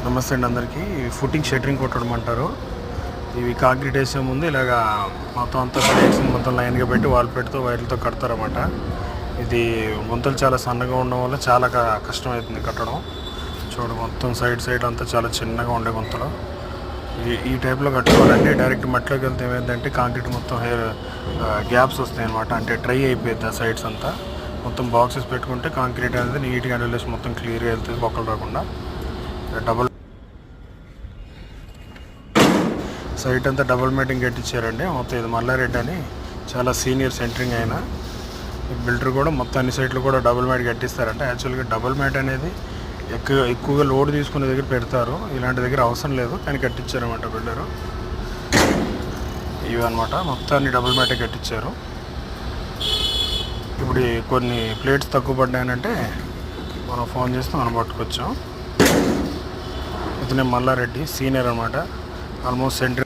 నమస్తే అండి అందరికీ. ఫుటింగ్ షట్టరింగ్ కొట్టడం అంటారు. ఇవి కాంక్రీట్ వేసే ముందు ఇలాగా మొత్తం అంతా ప్లేట్స్ మొత్తం లైన్గా పెట్టి వాల్ పెట్టుతో వైర్లతో కడతారన్నమాట. ఇది గుంతలు చాలా సన్నగా ఉండడం వల్ల చాలా కష్టమవుతుంది కట్టడం. చూడు మొత్తం సైడ్ అంతా చాలా చిన్నగా ఉండే గుంతలు. ఈ టైప్లో కట్టుకోవాలండి. డైరెక్ట్ మట్టిలోకి వెళ్తే ఏమైందంటే కాంక్రీట్ మొత్తం గ్యాప్స్ వస్తాయి అన్నమాట. అంటే డ్రై అయిపోయింది ఆ సైడ్స్ అంతా. మొత్తం బాక్సెస్ పెట్టుకుంటే కాంక్రీట్ అనేది నీట్గా వెంటిలేషన్ మొత్తం క్లియర్గా వెళ్తుంది, బొక్కలు రాకుండా. డబుల్ సైట్ అంతా డబుల్ మ్యాటింగ్ కట్టించారండి. మొత్తం ఇది మల్లారెడ్డి అని చాలా సీనియర్ సెంటరింగ్ అయిన బిల్డర్ కూడా మొత్తం అన్ని సైట్లు కూడా డబుల్ మ్యాట్ కట్టిస్తారంటే. యాక్చువల్గా డబుల్ మ్యాట్ అనేది ఎక్కువగా లోడ్ తీసుకునే దగ్గర పెడతారు, ఇలాంటి దగ్గర అవసరం లేదు, కానీ కట్టించారన్నమాట బిల్డరు. ఇవి అనమాట మొత్తాన్ని డబుల్ మ్యాటే కట్టించారు. ఇప్పుడు కొన్ని ప్లేట్స్ తక్కువ పడ్డాయనంటే మనం ఫోన్ చేస్తే మనం పట్టుకొచ్చాం. ఇతనే మల్లారెడ్డి సీనియర్ అనమాట, ఆల్మోస్ట్ సెంటర్